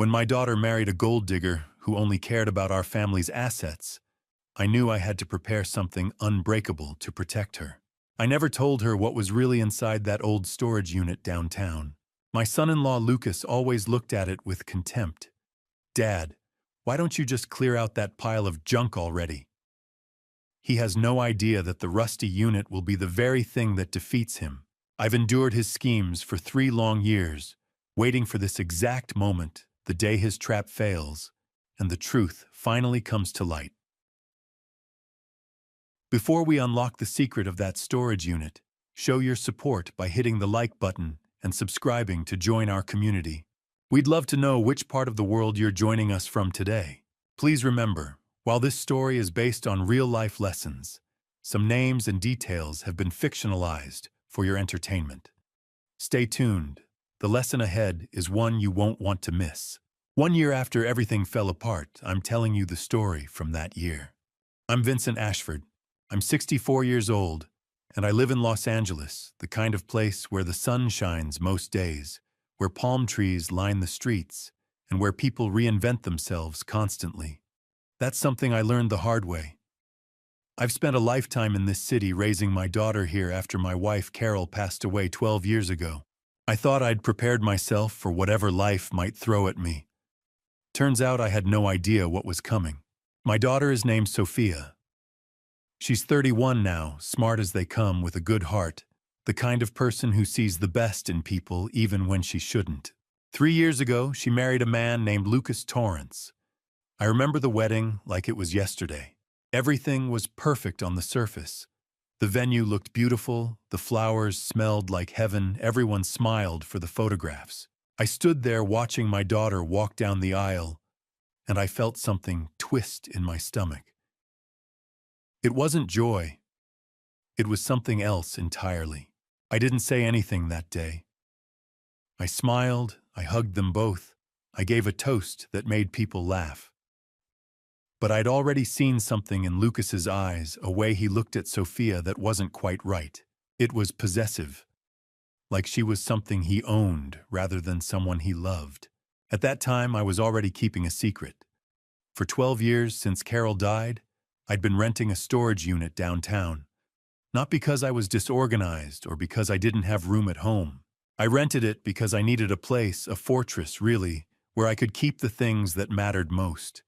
When my daughter married a gold digger who only cared about our family's assets, I knew I had to prepare something unbreakable to protect her. I never told her what was really inside that old storage unit downtown. My son-in-law Lucas always looked at it with contempt. "Dad, why don't you just clear out that pile of junk already?" He has no idea that the rusty unit will be the very thing that defeats him. I've endured his schemes for 3 long years, waiting for this exact moment, the day his trap fails, and the truth finally comes to light. Before we unlock the secret of that storage unit, show your support by hitting the like button and subscribing to join our community. We'd love to know which part of the world you're joining us from today. Please remember, while this story is based on real-life lessons, some names and details have been fictionalized for your entertainment. Stay tuned. The lesson ahead is one you won't want to miss. 1 year after everything fell apart, I'm telling you the story from that year. I'm Vincent Ashford. I'm 64 years old, and I live in Los Angeles, the kind of place where the sun shines most days, where palm trees line the streets, and where people reinvent themselves constantly. That's something I learned the hard way. I've spent a lifetime in this city raising my daughter here after my wife Carol passed away 12 years ago. I thought I'd prepared myself for whatever life might throw at me. Turns out I had no idea what was coming. My daughter is named Sophia. She's 31 now, smart as they come with a good heart, the kind of person who sees the best in people even when she shouldn't. 3 years ago, she married a man named Lucas Torrance. I remember the wedding like it was yesterday. Everything was perfect on the surface. The venue looked beautiful, the flowers smelled like heaven, everyone smiled for the photographs. I stood there watching my daughter walk down the aisle, and I felt something twist in my stomach. It wasn't joy. It was something else entirely. I didn't say anything that day. I smiled, I hugged them both, I gave a toast that made people laugh. But I'd already seen something in Lucas's eyes, a way he looked at Sophia that wasn't quite right. It was possessive, like she was something he owned rather than someone he loved. At that time, I was already keeping a secret. For 12 years since Carol died, I'd been renting a storage unit downtown. Not because I was disorganized or because I didn't have room at home. I rented it because I needed a place, a fortress really, where I could keep the things that mattered most.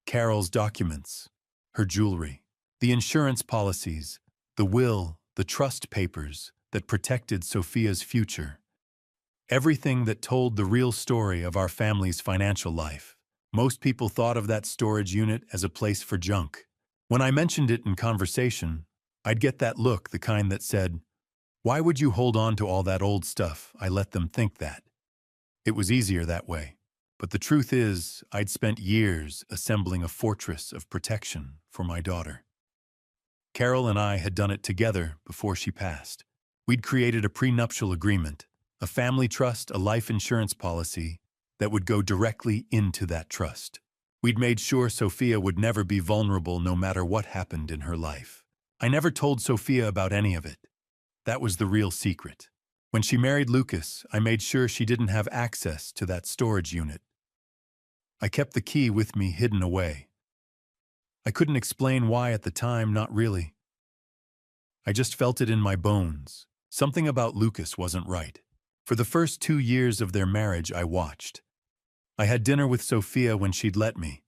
Carol's documents, her jewelry, the insurance policies, the will, the trust papers that protected Sophia's future. Everything that told the real story of our family's financial life. Most people thought of that storage unit as a place for junk. When I mentioned it in conversation, I'd get that look, the kind that said, "Why would you hold on to all that old stuff?" I let them think that. It was easier that way. But the truth is, I'd spent years assembling a fortress of protection for my daughter. Carol and I had done it together before she passed. We'd created a prenuptial agreement, a family trust, a life insurance policy that would go directly into that trust. We'd made sure Sophia would never be vulnerable no matter what happened in her life. I never told Sophia about any of it. That was the real secret. When she married Lucas, I made sure she didn't have access to that storage unit. I kept the key with me hidden away. I couldn't explain why at the time, not really. I just felt it in my bones. Something about Lucas wasn't right. For the first 2 years of their marriage, I watched. I had dinner with Sophia when she'd let me.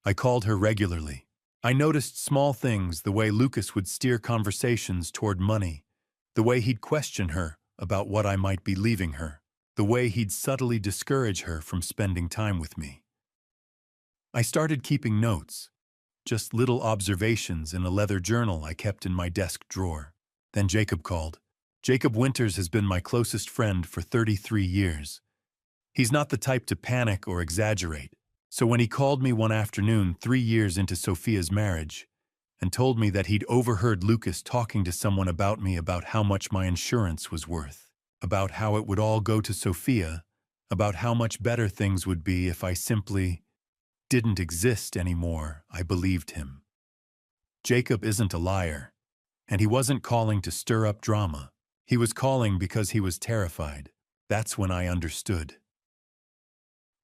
I called her regularly. I noticed small things, the way Lucas would steer conversations toward money, the way he'd question her about what I might be leaving her, the way he'd subtly discourage her from spending time with me. I started keeping notes, just little observations in a leather journal I kept in my desk drawer. Then Jacob called. Jacob Winters has been my closest friend for 33 years. He's not the type to panic or exaggerate, so when he called me one afternoon 3 years into Sophia's marriage and told me that he'd overheard Lucas talking to someone about me, about how much my insurance was worth, about how it would all go to Sophia, about how much better things would be if I simply didn't exist anymore, I believed him. Jacob isn't a liar, and he wasn't calling to stir up drama. He was calling because he was terrified. That's when I understood.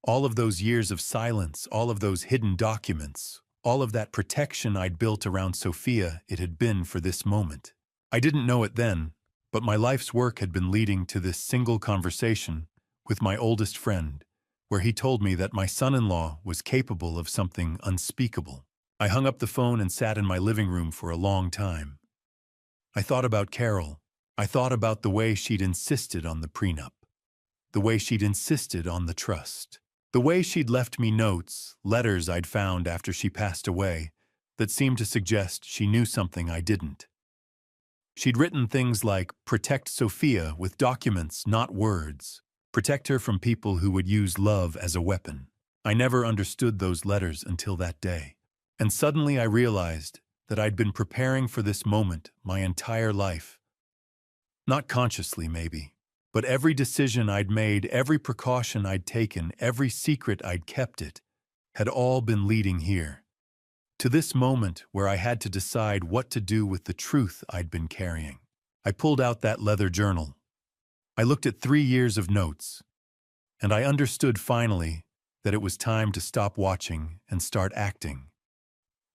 All of those years of silence, all of those hidden documents, all of that protection I'd built around Sophia, it had been for this moment. I didn't know it then, but my life's work had been leading to this single conversation with my oldest friend, where he told me that my son-in-law was capable of something unspeakable. I hung up the phone and sat in my living room for a long time. I thought about Carol. I thought about the way she'd insisted on the prenup, the way she'd insisted on the trust, the way she'd left me notes, letters I'd found after she passed away, that seemed to suggest she knew something I didn't. She'd written things like, "Protect Sophia with documents, not words. Protect her from people who would use love as a weapon." I never understood those letters until that day. And suddenly I realized that I'd been preparing for this moment my entire life. Not consciously, maybe, but every decision I'd made, every precaution I'd taken, every secret I'd kept it, had all been leading here. To this moment where I had to decide what to do with the truth I'd been carrying. I pulled out that leather journal. I looked at 3 years of notes, and I understood finally that it was time to stop watching and start acting.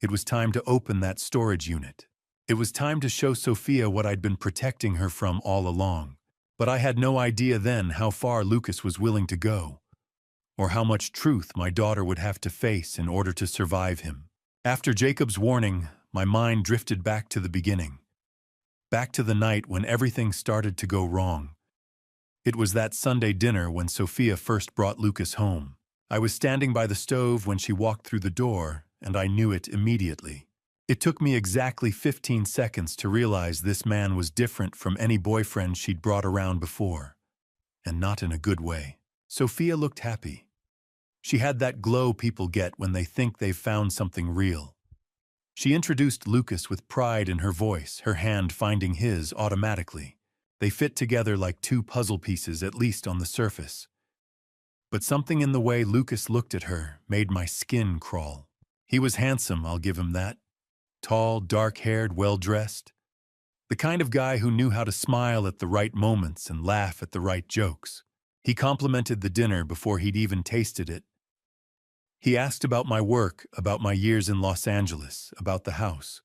It was time to open that storage unit. It was time to show Sophia what I'd been protecting her from all along. But I had no idea then how far Lucas was willing to go, or how much truth my daughter would have to face in order to survive him. After Jacob's warning, my mind drifted back to the beginning, back to the night when everything started to go wrong. It was that Sunday dinner when Sophia first brought Lucas home. I was standing by the stove when she walked through the door, and I knew it immediately. It took me exactly 15 seconds to realize this man was different from any boyfriend she'd brought around before, and not in a good way. Sophia looked happy. She had that glow people get when they think they've found something real. She introduced Lucas with pride in her voice, her hand finding his automatically. They fit together like two puzzle pieces, at least on the surface. But something in the way Lucas looked at her made my skin crawl. He was handsome, I'll give him that. Tall, dark-haired, well-dressed. The kind of guy who knew how to smile at the right moments and laugh at the right jokes. He complimented the dinner before he'd even tasted it. He asked about my work, about my years in Los Angeles, about the house.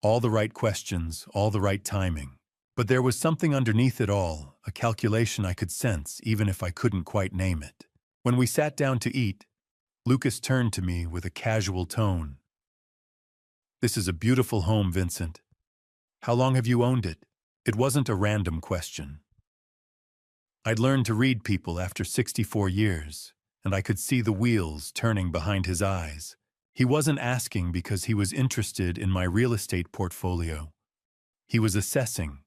All the right questions, all the right timing. But there was something underneath it all, a calculation I could sense, even if I couldn't quite name it. When we sat down to eat, Lucas turned to me with a casual tone. "This is a beautiful home, Vincent. How long have you owned it?" It wasn't a random question. I'd learned to read people after 64 years, and I could see the wheels turning behind his eyes. He wasn't asking because he was interested in my real estate portfolio. He was assessing,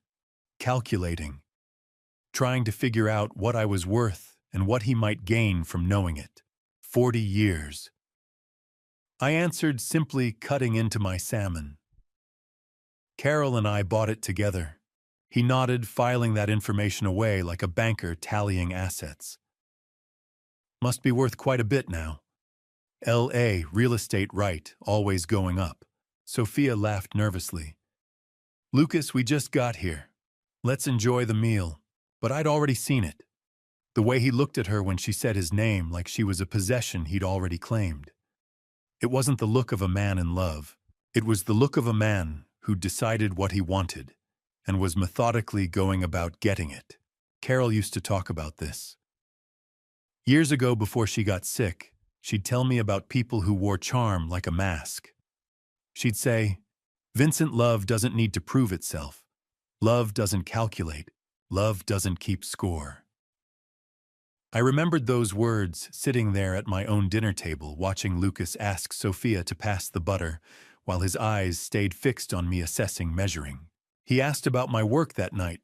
calculating, trying to figure out what I was worth and what he might gain from knowing it. 40 years. I answered, simply cutting into my salmon. "Carol and I bought it together." He nodded, filing that information away like a banker tallying assets. "Must be worth quite a bit now." LA, real estate right, always going up. Sophia laughed nervously. "Lucas, we just got here. Let's enjoy the meal." But I'd already seen it. The way he looked at her when she said his name like she was a possession he'd already claimed. It wasn't the look of a man in love. It was the look of a man who'd decided what he wanted and was methodically going about getting it. Carol used to talk about this. Years ago, before she got sick, she'd tell me about people who wore charm like a mask. She'd say, "Vincent, love doesn't need to prove itself. Love doesn't calculate. Love doesn't keep score." I remembered those words sitting there at my own dinner table, watching Lucas ask Sophia to pass the butter, while his eyes stayed fixed on me, assessing, measuring. He asked about my work that night,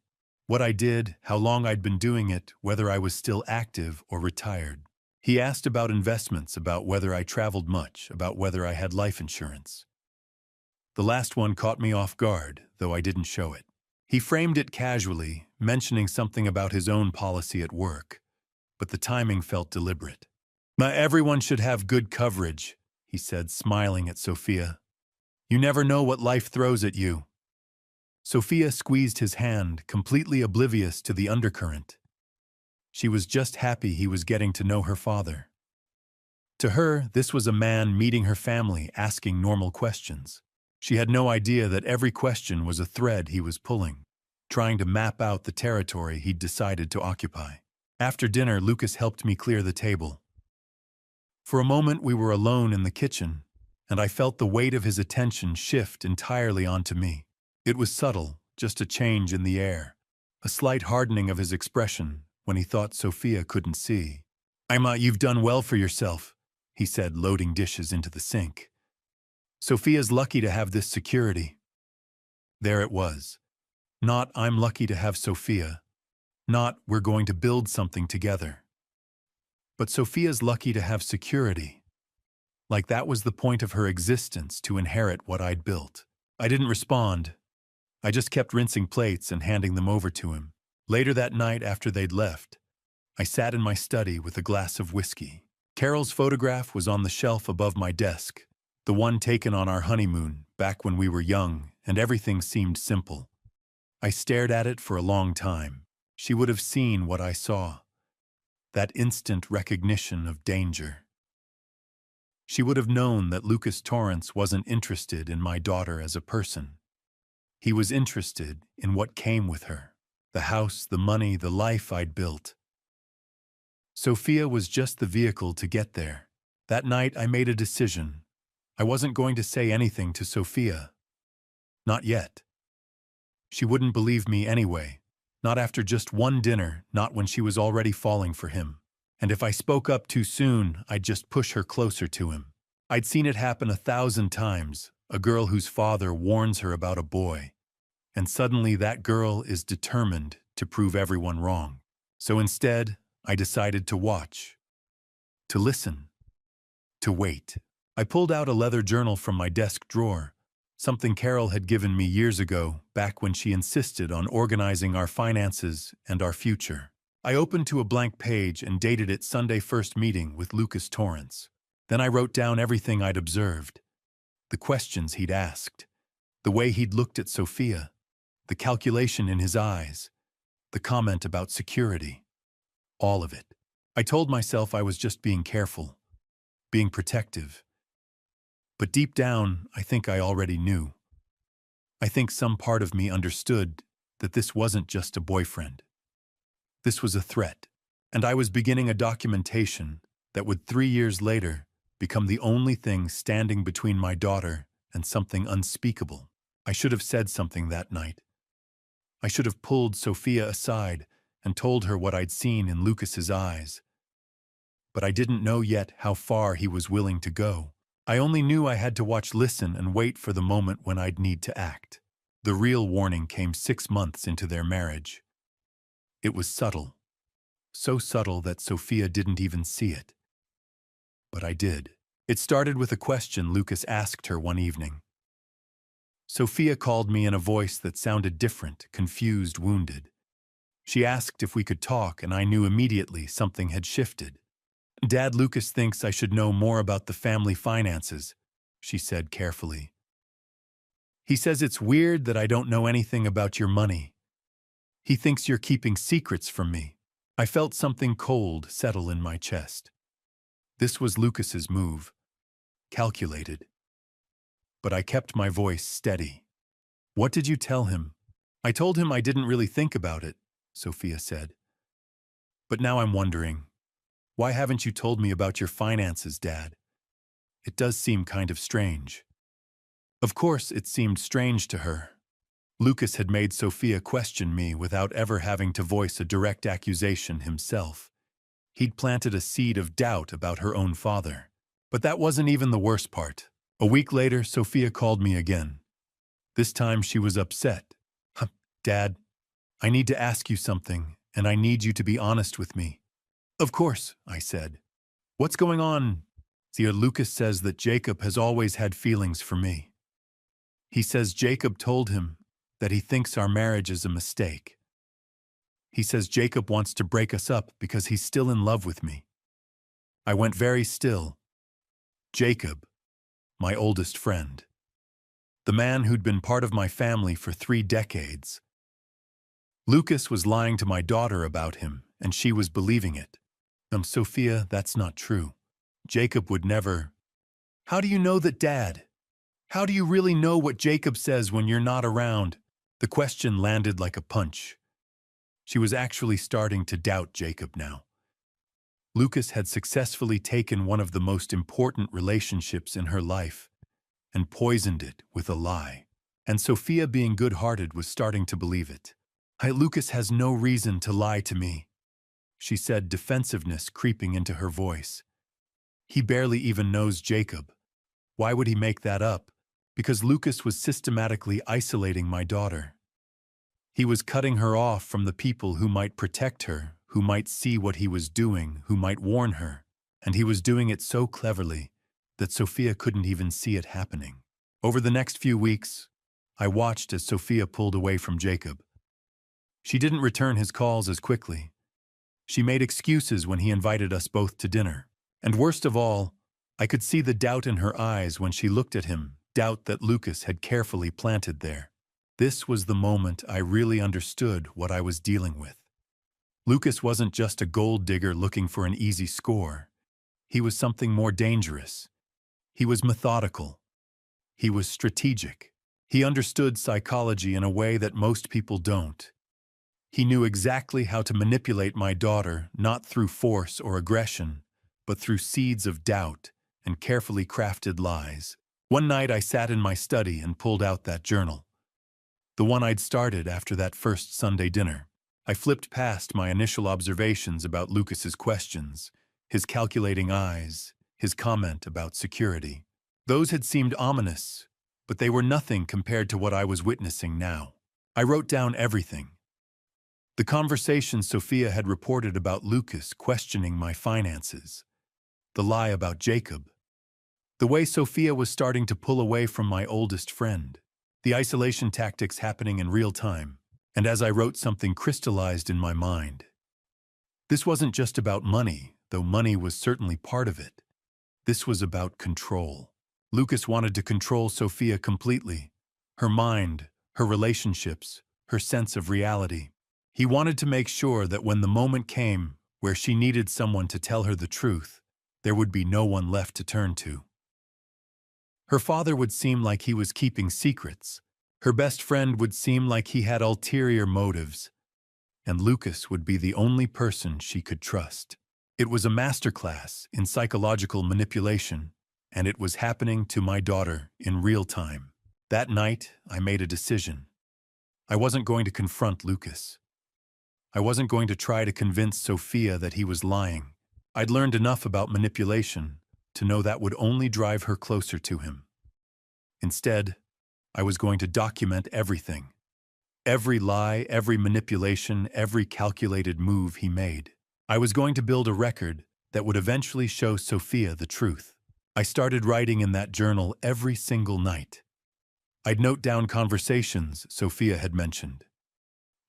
what I did, how long I'd been doing it, whether I was still active or retired. He asked about investments, about whether I traveled much, about whether I had life insurance. The last one caught me off guard, though I didn't show it. He framed it casually, mentioning something about his own policy at work, but the timing felt deliberate. "Everyone should have good coverage," he said, smiling at Sophia. "You never know what life throws at you." Sophia squeezed his hand, completely oblivious to the undercurrent. She was just happy he was getting to know her father. To her, this was a man meeting her family, asking normal questions. She had no idea that every question was a thread he was pulling, trying to map out the territory he'd decided to occupy. After dinner, Lucas helped me clear the table. For a moment, we were alone in the kitchen, and I felt the weight of his attention shift entirely onto me. It was subtle, just a change in the air, a slight hardening of his expression when he thought Sophia couldn't see. You've done well for yourself," he said, loading dishes into the sink. "Sophia's lucky to have this security." There it was. Not "I'm lucky to have Sophia," not "we're going to build something together," but Sophia's lucky to have security. Like that was the point of her existence, to inherit what I'd built. I didn't respond. I just kept rinsing plates and handing them over to him. Later that night, after they'd left, I sat in my study with a glass of whiskey. Carol's photograph was on the shelf above my desk, the one taken on our honeymoon, back when we were young and everything seemed simple. I stared at it for a long time. She would have seen what I saw, that instant recognition of danger. She would have known that Lucas Torrance wasn't interested in my daughter as a person. He was interested in what came with her, the house, the money, the life I'd built. Sophia was just the vehicle to get there. That night I made a decision. I wasn't going to say anything to Sophia. Not yet. She wouldn't believe me anyway. Not after just one dinner, not when she was already falling for him. And if I spoke up too soon, I'd just push her closer to him. I'd seen it happen 1,000 times, a girl whose father warns her about a boy, and suddenly that girl is determined to prove everyone wrong. So instead, I decided to watch, to listen, to wait. I pulled out a leather journal from my desk drawer, something Carol had given me years ago, back when she insisted on organizing our finances and our future. I opened to a blank page and dated it Sunday first meeting with Lucas Torrance. Then I wrote down everything I'd observed, the questions he'd asked, the way he'd looked at Sophia, the calculation in his eyes, the comment about security. All of it. I told myself I was just being careful, being protective. But deep down, I think I already knew. I think some part of me understood that this wasn't just a boyfriend. This was a threat, and I was beginning a documentation that would 3 years later become the only thing standing between my daughter and something unspeakable. I should have said something that night. I should have pulled Sophia aside and told her what I'd seen in Lucas's eyes. But I didn't know yet how far he was willing to go. I only knew I had to watch, listen, and wait for the moment when I'd need to act. The real warning came 6 months into their marriage. It was subtle. So subtle that Sophia didn't even see it. But I did. It started with a question Lucas asked her one evening. Sophia called me in a voice that sounded different, confused, wounded. She asked if we could talk, and I knew immediately something had shifted. "Dad, Lucas thinks I should know more about the family finances," she said carefully. "He says it's weird that I don't know anything about your money. He thinks you're keeping secrets from me." I felt something cold settle in my chest. This was Lucas's move, calculated. But I kept my voice steady. "What did you tell him?" "I told him I didn't really think about it," Sophia said. "But now I'm wondering, why haven't you told me about your finances, Dad? It does seem kind of strange." Of course, it seemed strange to her. Lucas had made Sophia question me without ever having to voice a direct accusation himself. He'd planted a seed of doubt about her own father. But that wasn't even the worst part. A week later, Sophia called me again. This time she was upset. "Dad, I need to ask you something, and I need you to be honest with me." "Of course," I said. "What's going on?" "Lucas says that Jacob has always had feelings for me. He says Jacob told him that he thinks our marriage is a mistake. He says Jacob wants to break us up because he's still in love with me." I went very still. Jacob, my oldest friend. The man who'd been part of my family for 3 decades. Lucas was lying to my daughter about him, and she was believing it. Sophia, that's not true." Jacob would never. How do you know that, Dad? How do you really know what Jacob says when you're not around? The question landed like a punch. She was actually starting to doubt Jacob now. Lucas had successfully taken one of the most important relationships in her life and poisoned it with a lie. And Sophia, being good-hearted, was starting to believe it. Lucas has no reason to lie to me," she said, defensiveness creeping into her voice. "He barely even knows Jacob. Why would he make that up? Because Lucas was systematically isolating my daughter. He was cutting her off from the people who might protect her, who might see what he was doing, who might warn her. And he was doing it so cleverly that Sophia couldn't even see it happening. Over the next few weeks, I watched as Sophia pulled away from Jacob. She didn't return his calls as quickly. She made excuses when he invited us both to dinner. And worst of all, I could see the doubt in her eyes when she looked at him, doubt that Lucas had carefully planted there. This was the moment I really understood what I was dealing with. Lucas wasn't just a gold digger looking for an easy score. He was something more dangerous. He was methodical. He was strategic. He understood psychology in a way that most people don't. He knew exactly how to manipulate my daughter, not through force or aggression, but through seeds of doubt and carefully crafted lies. One night I sat in my study and pulled out that journal. The one I'd started after that first Sunday dinner. I flipped past my initial observations about Lucas's questions, his calculating eyes, his comment about security. Those had seemed ominous, but they were nothing compared to what I was witnessing now. I wrote down everything. The conversation Sophia had reported about Lucas questioning my finances. The lie about Jacob. The way Sophia was starting to pull away from my oldest friend. The isolation tactics happening in real time. And as I wrote, something crystallized in my mind. This wasn't just about money, though money was certainly part of it. This was about control. Lucas wanted to control Sophia completely. Her mind, her relationships, her sense of reality. He wanted to make sure that when the moment came where she needed someone to tell her the truth, there would be no one left to turn to. Her father would seem like he was keeping secrets. Her best friend would seem like he had ulterior motives. And Lucas would be the only person she could trust. It was a masterclass in psychological manipulation, and it was happening to my daughter in real time. That night, I made a decision. I wasn't going to confront Lucas. I wasn't going to try to convince Sophia that he was lying. I'd learned enough about manipulation to know that would only drive her closer to him. Instead, I was going to document everything. Every lie, every manipulation, every calculated move he made. I was going to build a record that would eventually show Sophia the truth. I started writing in that journal every single night. I'd note down conversations Sophia had mentioned.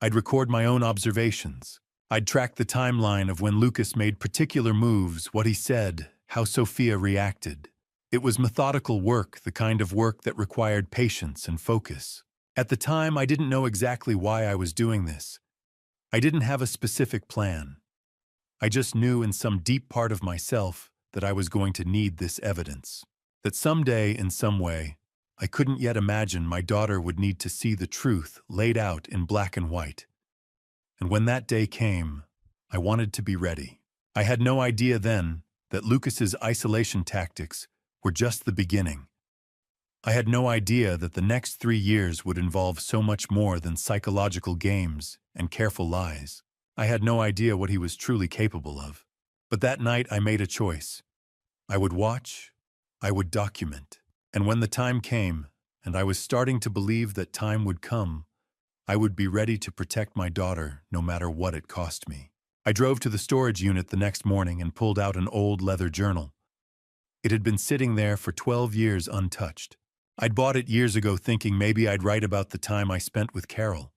I'd record my own observations. I'd track the timeline of when Lucas made particular moves, what he said, how Sophia reacted. It was methodical work, the kind of work that required patience and focus. At the time, I didn't know exactly why I was doing this. I didn't have a specific plan. I just knew in some deep part of myself that I was going to need this evidence. That someday, in some way, I couldn't yet imagine my daughter would need to see the truth laid out in black and white. And when that day came, I wanted to be ready. I had no idea then that Lucas's isolation tactics were just the beginning. I had no idea that the next 3 years would involve so much more than psychological games and careful lies. I had no idea what he was truly capable of. But that night I made a choice. I would watch, I would document. And when the time came, and I was starting to believe that time would come, I would be ready to protect my daughter no matter what it cost me. I drove to the storage unit the next morning and pulled out an old leather journal. It had been sitting there for 12 years untouched. I'd bought it years ago thinking maybe I'd write about the time I spent with Carol.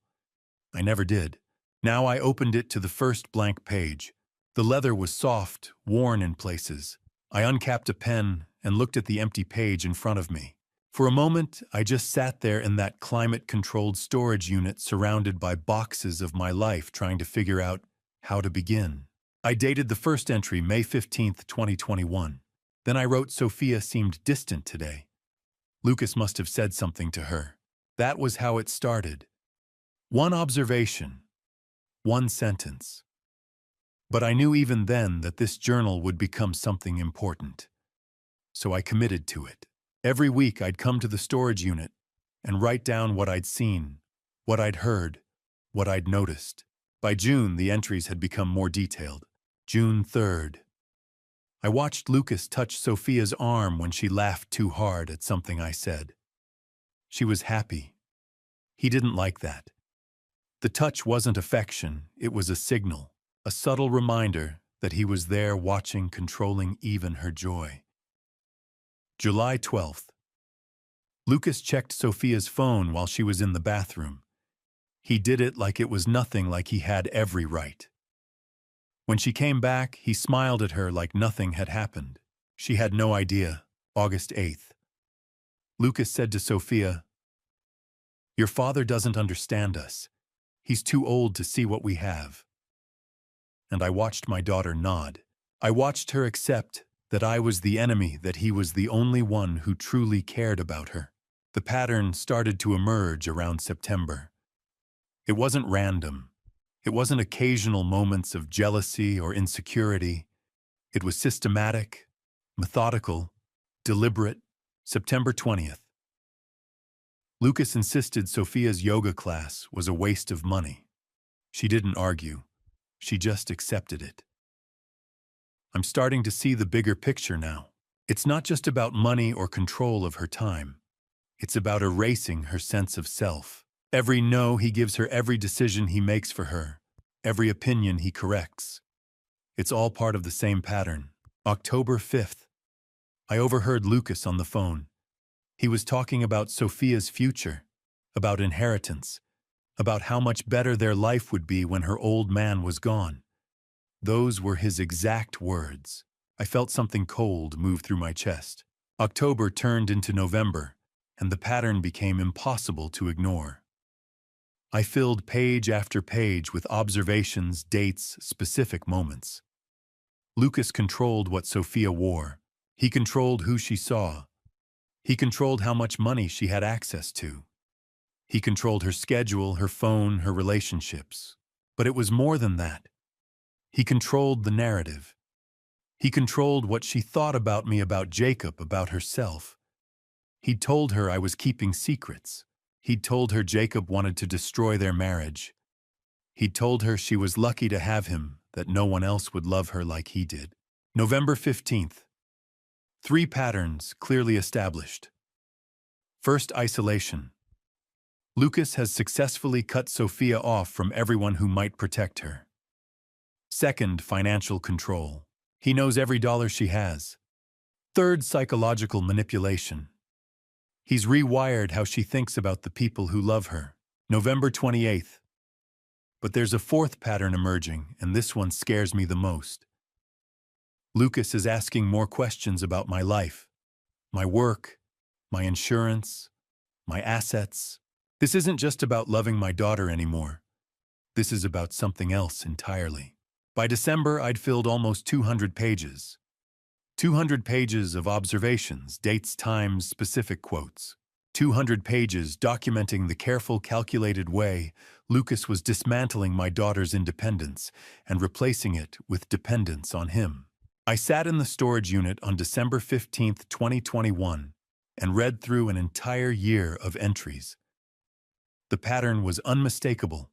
I never did. Now I opened it to the first blank page. The leather was soft, worn in places. I uncapped a pen and looked at the empty page in front of me. For a moment, I just sat there in that climate-controlled storage unit surrounded by boxes of my life trying to figure out how to begin. I dated the first entry May 15, 2021. Then I wrote Sophia seemed distant today. Lucas must have said something to her. That was how it started. One observation, one sentence. But I knew even then that this journal would become something important. So I committed to it. Every week I'd come to the storage unit and write down what I'd seen, what I'd heard, what I'd noticed. By June, the entries had become more detailed. June 3rd. I watched Lucas touch Sophia's arm when she laughed too hard at something I said. She was happy. He didn't like that. The touch wasn't affection, it was a signal, a subtle reminder that he was there watching, controlling even her joy. July 12th. Lucas checked Sophia's phone while she was in the bathroom. He did it like it was nothing, like he had every right. When she came back, he smiled at her like nothing had happened. She had no idea. August 8th. Lucas said to Sophia, "Your father doesn't understand us. He's too old to see what we have." And I watched my daughter nod. I watched her accept that I was the enemy, that he was the only one who truly cared about her. The pattern started to emerge around September. It wasn't random. It wasn't occasional moments of jealousy or insecurity. It was systematic, methodical, deliberate. September 20th. Lucas insisted Sophia's yoga class was a waste of money. She didn't argue. She just accepted it. I'm starting to see the bigger picture now. It's not just about money or control of her time. It's about erasing her sense of self. Every no he gives her, every decision he makes for her, every opinion he corrects. It's all part of the same pattern. October 5th. I overheard Lucas on the phone. He was talking about Sophia's future, about inheritance, about how much better their life would be when her old man was gone. Those were his exact words. I felt something cold move through my chest. October turned into November, and the pattern became impossible to ignore. I filled page after page with observations, dates, specific moments. Lucas controlled what Sophia wore. He controlled who she saw. He controlled how much money she had access to. He controlled her schedule, her phone, her relationships. But it was more than that. He controlled the narrative. He controlled what she thought about me, about Jacob, about herself. He'd told her I was keeping secrets. He'd told her Jacob wanted to destroy their marriage. He'd told her she was lucky to have him, that no one else would love her like he did. November 15th. 3 patterns clearly established. First, isolation. Lucas has successfully cut Sophia off from everyone who might protect her. Second, financial control. He knows every dollar she has. Third, psychological manipulation. He's rewired how she thinks about the people who love her. November 28th. But there's a fourth pattern emerging, and this one scares me the most. Lucas is asking more questions about my life, my work, my insurance, my assets. This isn't just about loving my daughter anymore. This is about something else entirely. By December, I'd filled almost 200 pages. 200 pages of observations, dates, times, specific quotes. 200 pages documenting the careful, calculated way Lucas was dismantling my daughter's independence and replacing it with dependence on him. I sat in the storage unit on December 15, 2021, and read through an entire year of entries. The pattern was unmistakable.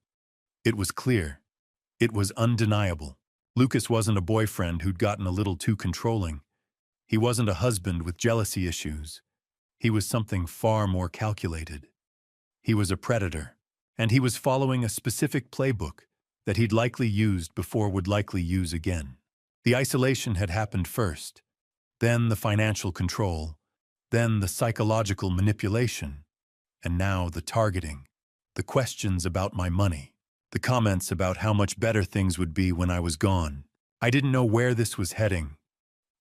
It was clear. It was undeniable. Lucas wasn't a boyfriend who'd gotten a little too controlling. He wasn't a husband with jealousy issues. He was something far more calculated. He was a predator, and he was following a specific playbook that he'd likely used before, would likely use again. The isolation had happened first, then the financial control, then the psychological manipulation, and now the targeting, the questions about my money, the comments about how much better things would be when I was gone. I didn't know where this was heading.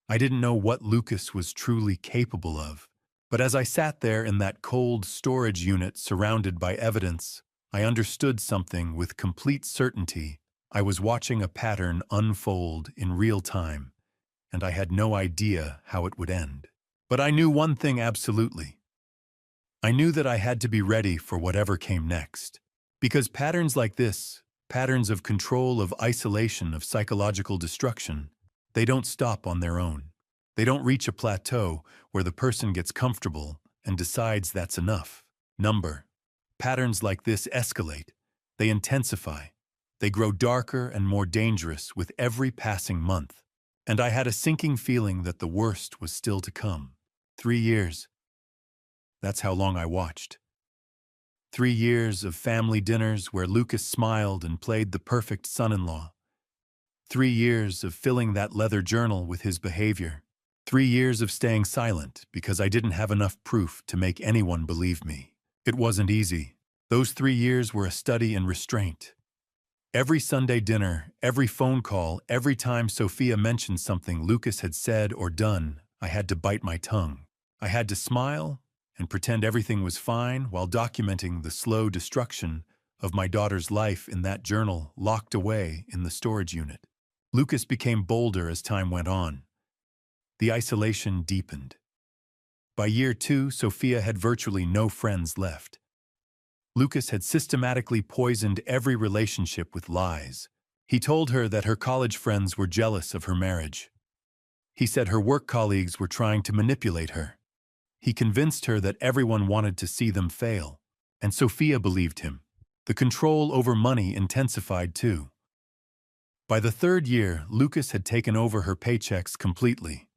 I didn't know what Lucas was truly capable of. But as I sat there in that cold storage unit surrounded by evidence, I understood something with complete certainty. I was watching a pattern unfold in real time, and I had no idea how it would end. But I knew one thing absolutely. I knew that I had to be ready for whatever came next. Because patterns like this, patterns of control, of isolation, of psychological destruction, they don't stop on their own. They don't reach a plateau where the person gets comfortable and decides that's enough. Patterns like this escalate. They intensify. They grow darker and more dangerous with every passing month. And I had a sinking feeling that the worst was still to come. 3 years. That's how long I watched. 3 years of family dinners where Lucas smiled and played the perfect son-in-law. 3 years of filling that leather journal with his behavior. 3 years of staying silent because I didn't have enough proof to make anyone believe me. It wasn't easy. Those 3 years were a study in restraint. Every Sunday dinner, every phone call, every time Sophia mentioned something Lucas had said or done, I had to bite my tongue. I had to smile and pretend everything was fine while documenting the slow destruction of my daughter's life in that journal locked away in the storage unit. Lucas became bolder as time went on. The isolation deepened. By year 2, Sophia had virtually no friends left. Lucas had systematically poisoned every relationship with lies. He told her that her college friends were jealous of her marriage. He said her work colleagues were trying to manipulate her. He convinced her that everyone wanted to see them fail, and Sophia believed him. The control over money intensified too. By the 3rd year, Lucas had taken over her paychecks completely.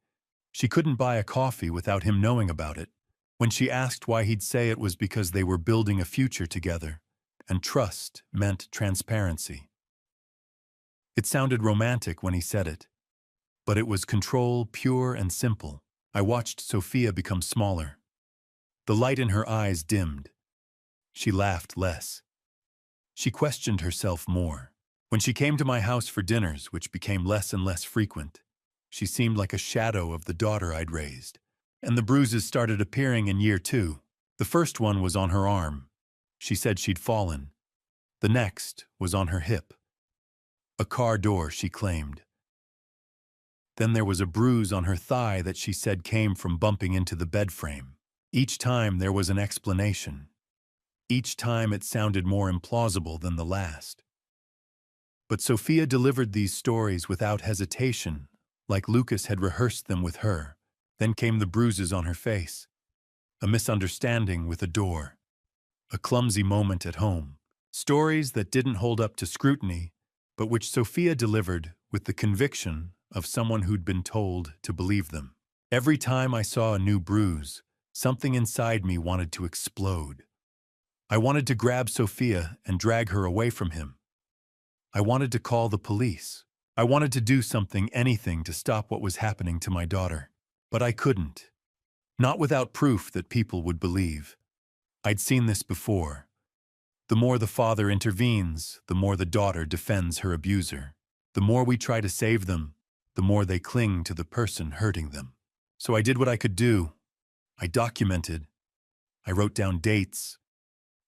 She couldn't buy a coffee without him knowing about it. When she asked why, he'd say it was because they were building a future together, and trust meant transparency. It sounded romantic when he said it, but it was control, pure and simple. I watched Sophia become smaller. The light in her eyes dimmed. She laughed less. She questioned herself more. When she came to my house for dinners, which became less and less frequent, she seemed like a shadow of the daughter I'd raised. And the bruises started appearing in year 2. The first one was on her arm. She said she'd fallen. The next was on her hip. A car door, she claimed. Then there was a bruise on her thigh that she said came from bumping into the bed frame. Each time there was an explanation. Each time it sounded more implausible than the last. But Sophia delivered these stories without hesitation, like Lucas had rehearsed them with her. Then came the bruises on her face. A misunderstanding with a door. A clumsy moment at home. Stories that didn't hold up to scrutiny, but which Sophia delivered with the conviction of someone who'd been told to believe them. Every time I saw a new bruise, something inside me wanted to explode. I wanted to grab Sophia and drag her away from him. I wanted to call the police. I wanted to do something, anything, to stop what was happening to my daughter. But I couldn't. Not without proof that people would believe. I'd seen this before. The more the father intervenes, the more the daughter defends her abuser. The more we try to save them, the more they cling to the person hurting them. So I did what I could do. I documented. I wrote down dates.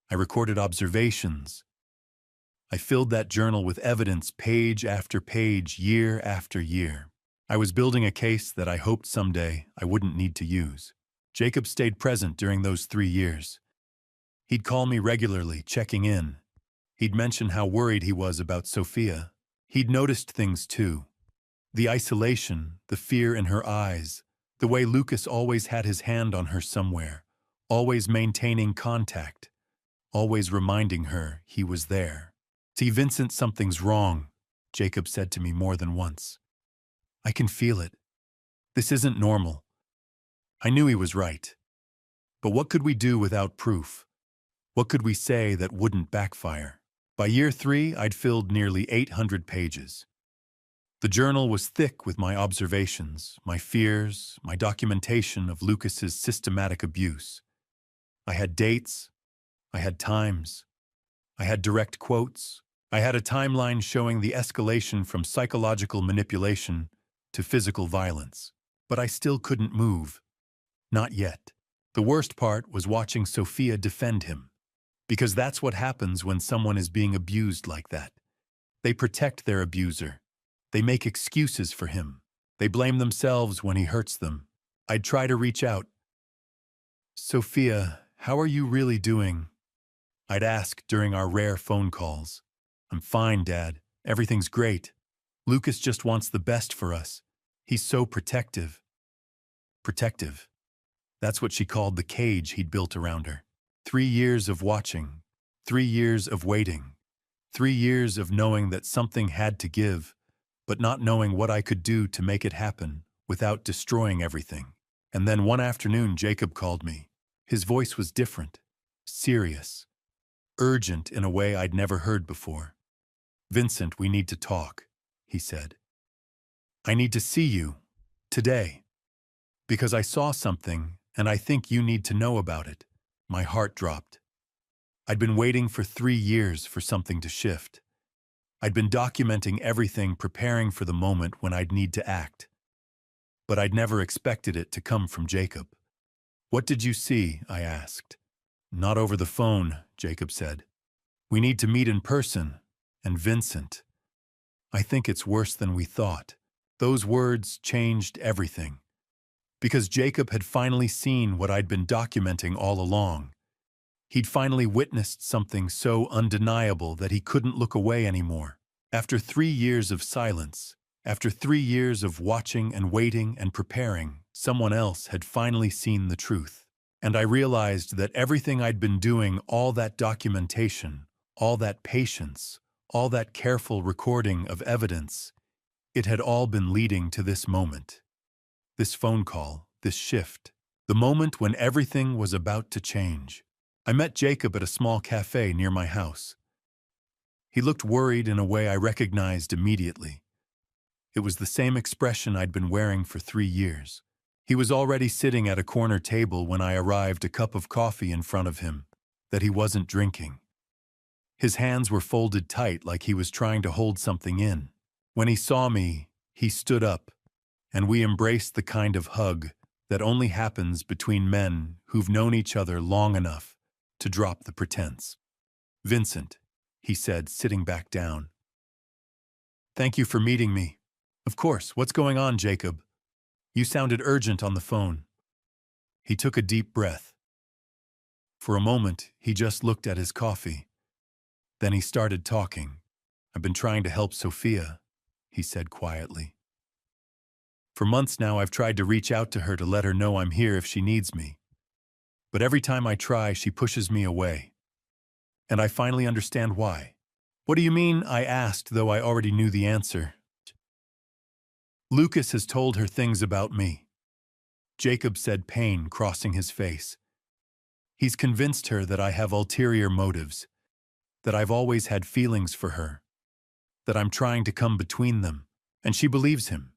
I recorded observations. I filled that journal with evidence, page after page, year after year. I was building a case that I hoped someday I wouldn't need to use. Jacob stayed present during those 3 years. He'd call me regularly, checking in. He'd mention how worried he was about Sophia. He'd noticed things too. The isolation, the fear in her eyes, the way Lucas always had his hand on her somewhere, always maintaining contact, always reminding her he was there. "See, Vincent, something's wrong," Jacob said to me more than once. "I can feel it. This isn't normal." I knew he was right. But what could we do without proof? What could we say that wouldn't backfire? By year 3, I'd filled nearly 800 pages. The journal was thick with my observations, my fears, my documentation of Lucas's systematic abuse. I had dates. I had times. I had direct quotes. I had a timeline showing the escalation from psychological manipulation to physical violence. But I still couldn't move. Not yet. The worst part was watching Sophia defend him. Because that's what happens when someone is being abused like that. They protect their abuser. They make excuses for him. They blame themselves when he hurts them. I'd try to reach out. Sophia, how are you really doing? I'd ask during our rare phone calls. I'm fine, Dad. Everything's great. Lucas just wants the best for us. He's so protective. Protective. That's what she called the cage he'd built around her. 3 years of watching. 3 years of waiting. 3 years of knowing that something had to give, but not knowing what I could do to make it happen without destroying everything. And then one afternoon, Jacob called me. His voice was different, serious, urgent in a way I'd never heard before. Vincent, we need to talk, he said. I need to see you, today, because I saw something and I think you need to know about it. My heart dropped. I'd been waiting for 3 years for something to shift. I'd been documenting everything, preparing for the moment when I'd need to act. But I'd never expected it to come from Jacob. What did you see? I asked. Not over the phone, Jacob said. We need to meet in person. And Vincent, I think it's worse than we thought. Those words changed everything. Because Jacob had finally seen what I'd been documenting all along. He'd finally witnessed something so undeniable that he couldn't look away anymore. After 3 years of silence, after 3 years of watching and waiting and preparing, someone else had finally seen the truth. And I realized that everything I'd been doing, all that documentation, all that patience, all that careful recording of evidence, it had all been leading to this moment. This phone call, this shift, the moment when everything was about to change. I met Jacob at a small cafe near my house. He looked worried in a way I recognized immediately. It was the same expression I'd been wearing for 3 years. He was already sitting at a corner table when I arrived, a cup of coffee in front of him that he wasn't drinking. His hands were folded tight like he was trying to hold something in. When he saw me, he stood up, and we embraced the kind of hug that only happens between men who've known each other long enough to drop the pretense. Vincent, he said, sitting back down. Thank you for meeting me. Of course, what's going on, Jacob? You sounded urgent on the phone. He took a deep breath. For a moment, he just looked at his coffee. Then he started talking. I've been trying to help Sophia, he said quietly. For months now, I've tried to reach out to her to let her know I'm here if she needs me. But every time I try, she pushes me away. And I finally understand why. What do you mean? I asked, though I already knew the answer. Lucas has told her things about me. Jacob said, pain crossing his face. He's convinced her that I have ulterior motives, that I've always had feelings for her, that I'm trying to come between them, and she believes him.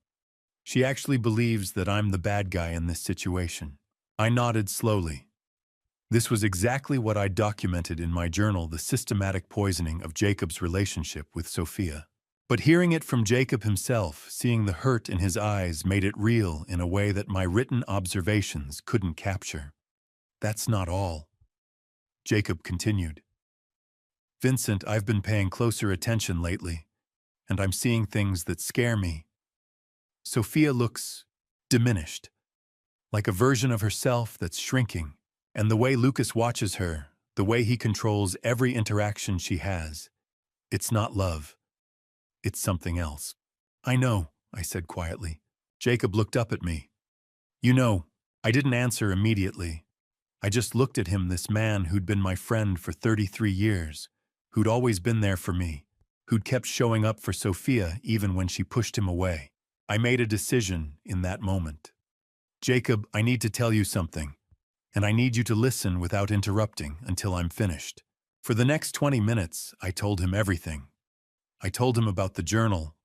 She actually believes that I'm the bad guy in this situation. I nodded slowly. This was exactly what I documented in my journal, the systematic poisoning of Jacob's relationship with Sophia. But hearing it from Jacob himself, seeing the hurt in his eyes, made it real in a way that my written observations couldn't capture. That's not all. Jacob continued. Vincent, I've been paying closer attention lately, and I'm seeing things that scare me. Sophia looks diminished, like a version of herself that's shrinking. And the way Lucas watches her, the way he controls every interaction she has, it's not love. It's something else. I know, I said quietly. Jacob looked up at me. You know, I didn't answer immediately. I just looked at him, this man who'd been my friend for 33 years, who'd always been there for me, who'd kept showing up for Sophia even when she pushed him away. I made a decision in that moment. Jacob, I need to tell you something. And I need you to listen without interrupting until I'm finished. For the next 20 minutes, I told him everything. I told him about the journal.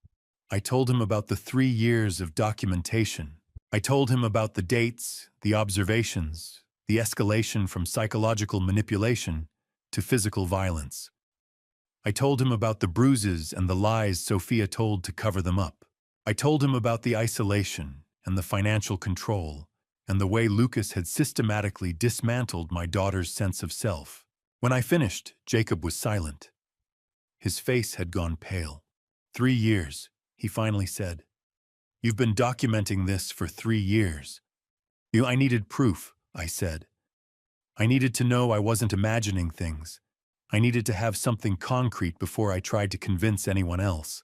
I told him about the 3 years of documentation. I told him about the dates, the observations, the escalation from psychological manipulation to physical violence. I told him about the bruises and the lies Sophia told to cover them up. I told him about the isolation and the financial control, and the way Lucas had systematically dismantled my daughter's sense of self. When I finished, Jacob was silent. His face had gone pale. 3 years, he finally said. You've been documenting this for 3 years. I needed proof, I said. I needed to know I wasn't imagining things. I needed to have something concrete before I tried to convince anyone else.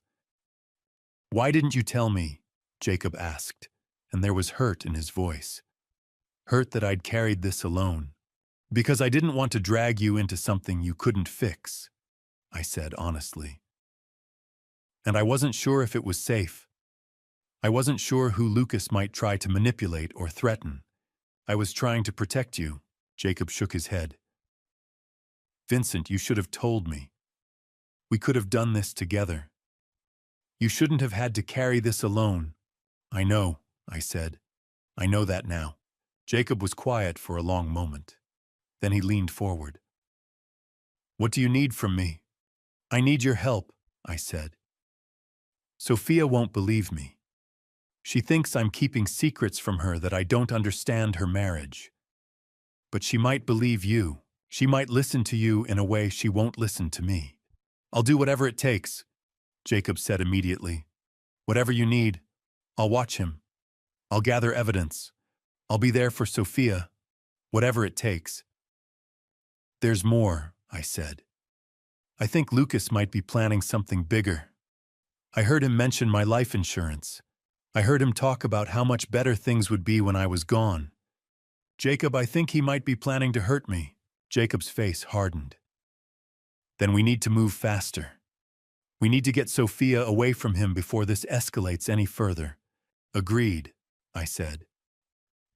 Why didn't you tell me? Jacob asked, and there was hurt in his voice. Hurt that I'd carried this alone. Because I didn't want to drag you into something you couldn't fix, I said honestly. And I wasn't sure if it was safe. I wasn't sure who Lucas might try to manipulate or threaten. I was trying to protect you. Jacob shook his head. Vincent, you should have told me. We could have done this together. You shouldn't have had to carry this alone. I know, I said. I know that now. Jacob was quiet for a long moment. Then he leaned forward. What do you need from me? I need your help, I said. Sophia won't believe me. She thinks I'm keeping secrets from her that I don't understand her marriage. But she might believe you. She might listen to you in a way she won't listen to me. I'll do whatever it takes, Jacob said immediately. Whatever you need, I'll watch him. I'll gather evidence. I'll be there for Sophia, whatever it takes. There's more, I said. I think Lucas might be planning something bigger. I heard him mention my life insurance. I heard him talk about how much better things would be when I was gone. Jacob, I think he might be planning to hurt me. Jacob's face hardened. Then we need to move faster. We need to get Sophia away from him before this escalates any further. Agreed, I said.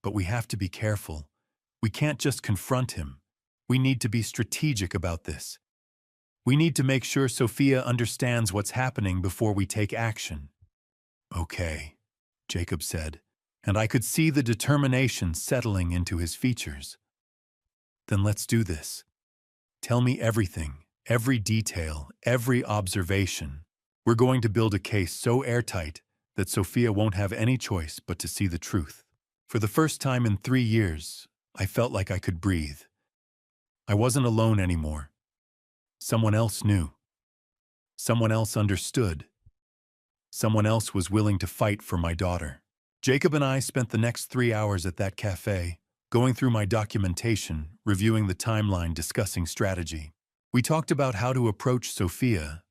But we have to be careful. We can't just confront him. We need to be strategic about this. We need to make sure Sophia understands what's happening before we take action. Okay, Jacob said, and I could see the determination settling into his features. Then let's do this. Tell me everything, every detail, every observation. We're going to build a case so airtight that Sophia won't have any choice but to see the truth. For the first time in 3 years, I felt like I could breathe. I wasn't alone anymore. Someone else knew. Someone else understood. Someone else was willing to fight for my daughter. Jacob and I spent the next 3 hours at that cafe, going through my documentation, reviewing the timeline, discussing strategy. We talked about how to approach Sophia,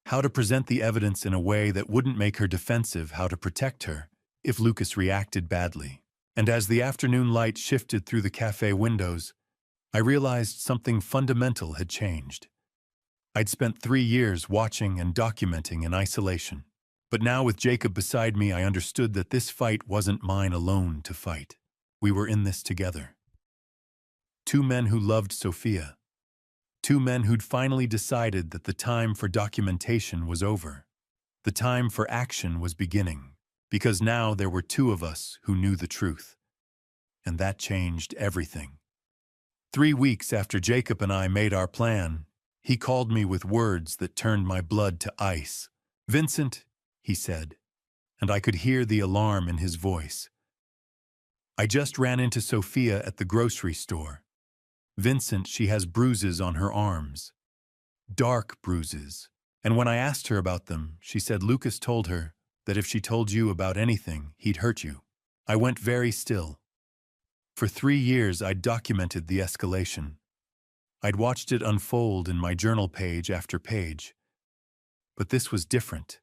how to present the evidence in a way that wouldn't make her defensive, how to protect her if Lucas reacted badly. And as the afternoon light shifted through the cafe windows, I realized something fundamental had changed. I'd spent 3 years watching and documenting in isolation. But now with Jacob beside me, I understood that this fight wasn't mine alone to fight. We were in this together. 2 men who loved Sophia. 2 men who'd finally decided that the time for documentation was over. The time for action was beginning, because now there were 2 of us who knew the truth. And that changed everything. 3 weeks after Jacob and I made our plan, he called me with words that turned my blood to ice. Vincent, he said, and I could hear the alarm in his voice. I just ran into Sophia at the grocery store. Vincent, she has bruises on her arms. Dark bruises. And when I asked her about them, she said Lucas told her that if she told you about anything, he'd hurt you. I went very still. For 3 years, I'd documented the escalation. I'd watched it unfold in my journal page after page. But this was different.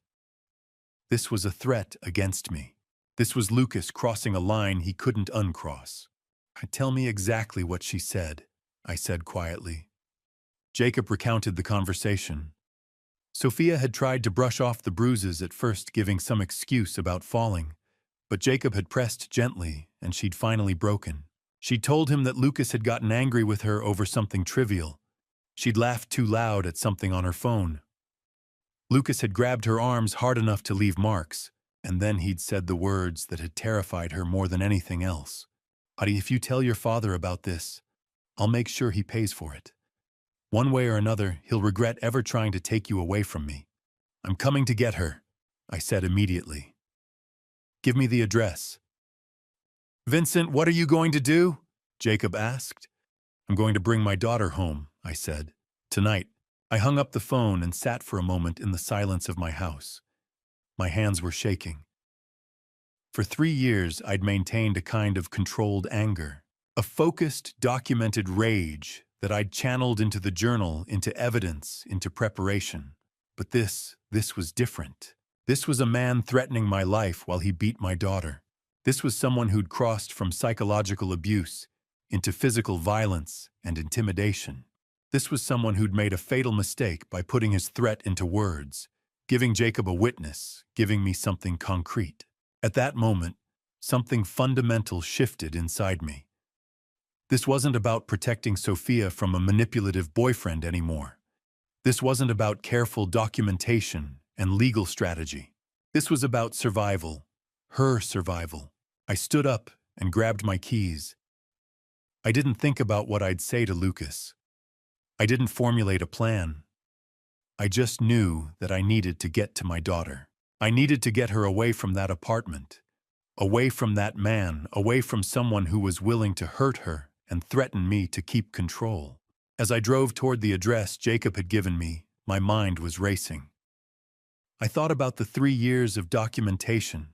This was a threat against me. This was Lucas crossing a line he couldn't uncross. Tell me exactly what she said, I said quietly. Jacob recounted the conversation. Sophia had tried to brush off the bruises at first, giving some excuse about falling, but Jacob had pressed gently, and she'd finally broken. She'd told him that Lucas had gotten angry with her over something trivial. She'd laughed too loud at something on her phone. Lucas had grabbed her arms hard enough to leave marks, and then he'd said the words that had terrified her more than anything else. Hadi, if you tell your father about this, I'll make sure he pays for it. One way or another, he'll regret ever trying to take you away from me. I'm coming to get her, I said immediately. Give me the address. Vincent, what are you going to do? Jacob asked. I'm going to bring my daughter home, I said. Tonight. I hung up the phone and sat for a moment in the silence of my house. My hands were shaking. For 3 years, I'd maintained a kind of controlled anger, a focused, documented rage that I'd channeled into the journal, into evidence, into preparation. But this was different. This was a man threatening my life while he beat my daughter. This was someone who'd crossed from psychological abuse into physical violence and intimidation. This was someone who'd made a fatal mistake by putting his threat into words, giving Jacob a witness, giving me something concrete. At that moment, something fundamental shifted inside me. This wasn't about protecting Sophia from a manipulative boyfriend anymore. This wasn't about careful documentation and legal strategy. This was about survival, her survival. I stood up and grabbed my keys. I didn't think about what I'd say to Lucas. I didn't formulate a plan. I just knew that I needed to get to my daughter. I needed to get her away from that apartment, away from that man, away from someone who was willing to hurt her and threaten me to keep control. As I drove toward the address Jacob had given me, my mind was racing. I thought about the 3 years of documentation.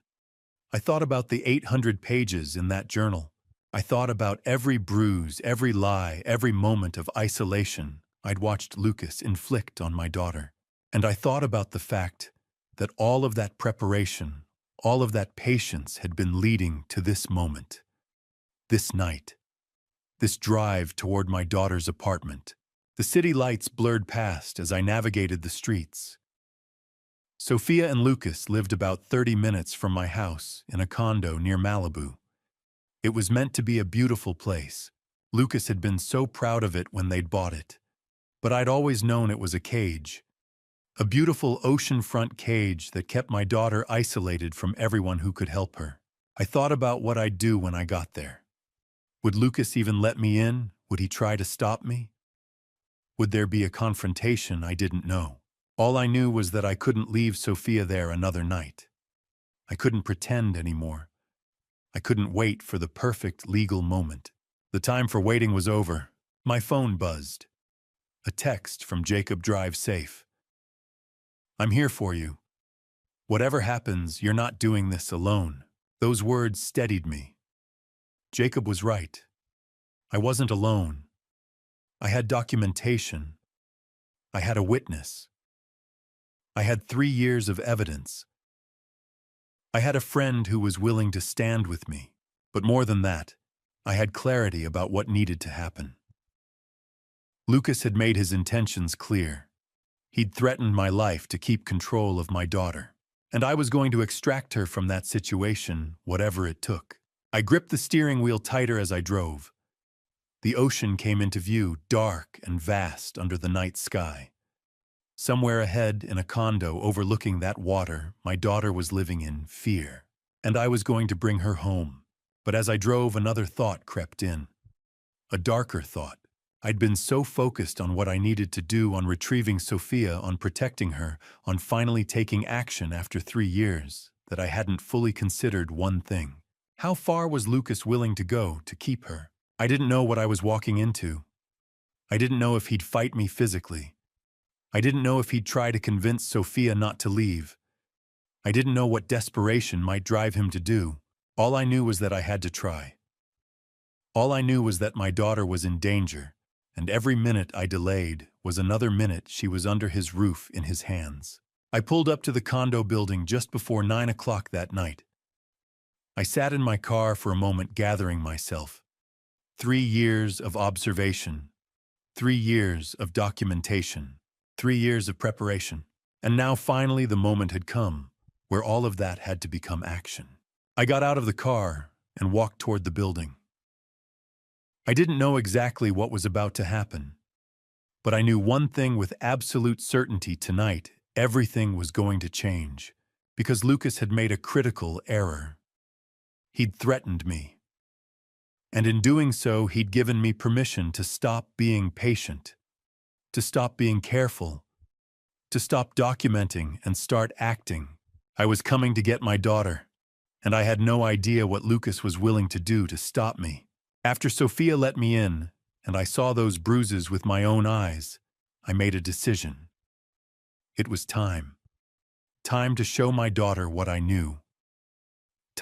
I thought about the 800 pages in that journal. I thought about every bruise, every lie, every moment of isolation I'd watched Lucas inflict on my daughter. And I thought about the fact that all of that preparation, all of that patience had been leading to this moment, this night, this drive toward my daughter's apartment. The city lights blurred past as I navigated the streets. Sophia and Lucas lived about 30 minutes from my house in a condo near Malibu. It was meant to be a beautiful place. Lucas had been so proud of it when they'd bought it. But I'd always known it was a cage. A beautiful oceanfront cage that kept my daughter isolated from everyone who could help her. I thought about what I'd do when I got there. Would Lucas even let me in? Would he try to stop me? Would there be a confrontation? I didn't know. All I knew was that I couldn't leave Sophia there another night. I couldn't pretend anymore. I couldn't wait for the perfect legal moment. The time for waiting was over. My phone buzzed. A text from Jacob. Drive safe. I'm here for you. Whatever happens, you're not doing this alone. Those words steadied me. Jacob was right. I wasn't alone. I had documentation. I had a witness. I had 3 years of evidence. I had a friend who was willing to stand with me. But more than that, I had clarity about what needed to happen. Lucas had made his intentions clear. He'd threatened my life to keep control of my daughter. And I was going to extract her from that situation, whatever it took. I gripped the steering wheel tighter as I drove. The ocean came into view, dark and vast under the night sky. Somewhere ahead, in a condo overlooking that water, my daughter was living in fear. And I was going to bring her home. But as I drove, another thought crept in. A darker thought. I'd been so focused on what I needed to do, on retrieving Sophia, on protecting her, on finally taking action after 3 years, that I hadn't fully considered one thing. How far was Lucas willing to go to keep her? I didn't know what I was walking into. I didn't know if he'd fight me physically. I didn't know if he'd try to convince Sophia not to leave. I didn't know what desperation might drive him to do. All I knew was that I had to try. All I knew was that my daughter was in danger, and every minute I delayed was another minute she was under his roof in his hands. I pulled up to the condo building just before 9 o'clock that night. I sat in my car for a moment, gathering myself. 3 years of observation, 3 years of documentation, 3 years of preparation. And now finally the moment had come where all of that had to become action. I got out of the car and walked toward the building. I didn't know exactly what was about to happen, but I knew one thing with absolute certainty: tonight, everything was going to change, because Lucas had made a critical error. He'd threatened me. And in doing so, he'd given me permission to stop being patient, to stop being careful, to stop documenting and start acting. I was coming to get my daughter, and I had no idea what Lucas was willing to do to stop me. After Sophia let me in, and I saw those bruises with my own eyes, I made a decision. It was time. Time to show my daughter what I knew.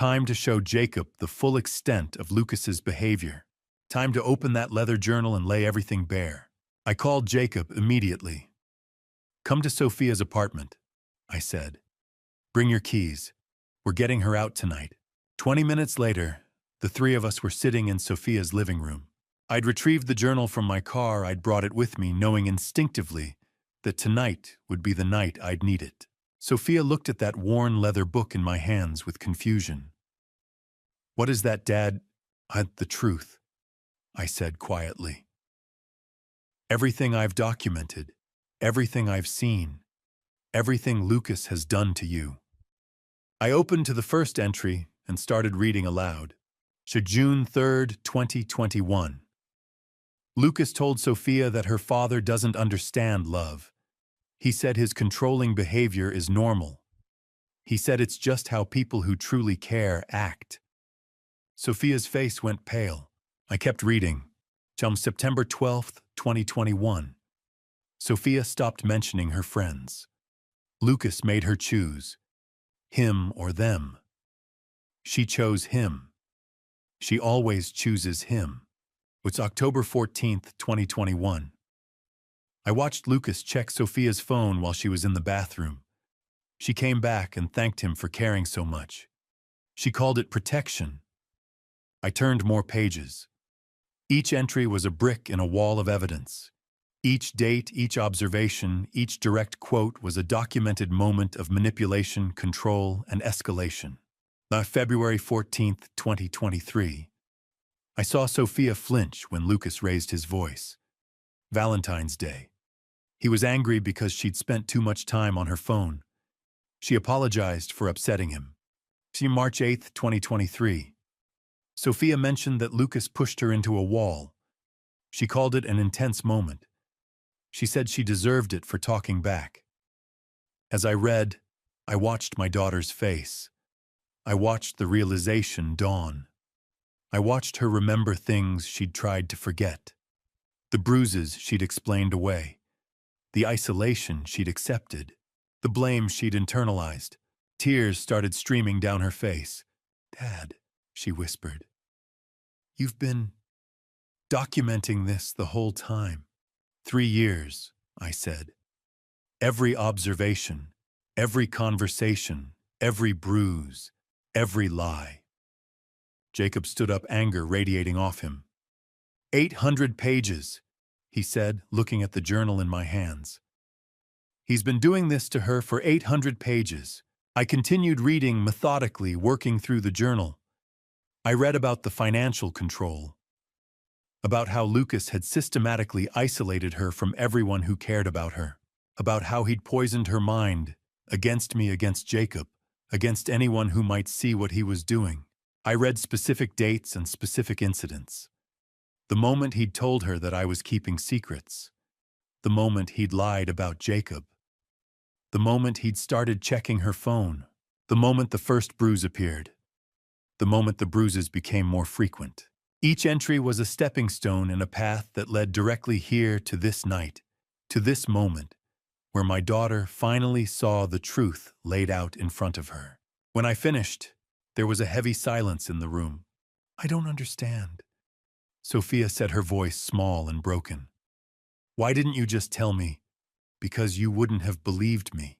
Time to show Jacob the full extent of Lucas's behavior. Time to open that leather journal and lay everything bare. I called Jacob immediately. "Come to Sophia's apartment," I said. "Bring your keys. We're getting her out tonight." 20 minutes later, the three of us were sitting in Sophia's living room. I'd retrieved the journal from my car. I'd brought it with me, knowing instinctively that tonight would be the night I'd need it. Sophia looked at that worn leather book in my hands with confusion. "What is that, Dad?" "The truth," I said quietly. "Everything I've documented, everything I've seen, everything Lucas has done to you." I opened to the first entry and started reading aloud. June 3rd, 2021. Lucas told Sophia that her father doesn't understand love. He said his controlling behavior is normal. He said it's just how people who truly care act. Sophia's face went pale. I kept reading. September 12th, 2021. Sophia stopped mentioning her friends. Lucas made her choose. Him or them. She chose him. She always chooses him. It's October 14th, 2021. I watched Lucas check Sophia's phone while she was in the bathroom. She came back and thanked him for caring so much. She called it protection. I turned more pages. Each entry was a brick in a wall of evidence. Each date, each observation, each direct quote was a documented moment of manipulation, control, and escalation. February 14th, 2023. I saw Sophia flinch when Lucas raised his voice. Valentine's Day. He was angry because she'd spent too much time on her phone. She apologized for upsetting him. March 8th, 2023. Sophia mentioned that Lucas pushed her into a wall. She called it an intense moment. She said she deserved it for talking back. As I read, I watched my daughter's face. I watched the realization dawn. I watched her remember things she'd tried to forget. The bruises she'd explained away. The isolation she'd accepted. The blame she'd internalized. Tears started streaming down her face. "Dad," she whispered, "you've been documenting this the whole time." 3 years, I said. Every observation, every conversation, every bruise, every lie. Jacob stood up, anger radiating off him. 800 pages, he said, looking at the journal in my hands. He's been doing this to her for 800 pages. I continued reading methodically, working through the journal. I read about the financial control, about how Lucas had systematically isolated her from everyone who cared about her, about how he'd poisoned her mind, against me, against Jacob, against anyone who might see what he was doing. I read specific dates and specific incidents. The moment he'd told her that I was keeping secrets. The moment he'd lied about Jacob. The moment he'd started checking her phone. The moment the first bruise appeared. The moment the bruises became more frequent. Each entry was a stepping stone in a path that led directly here to this night, to this moment, where my daughter finally saw the truth laid out in front of her. When I finished, there was a heavy silence in the room. "I don't understand," Sophia said, her voice small and broken. "Why didn't you just tell me?" "Because you wouldn't have believed me,"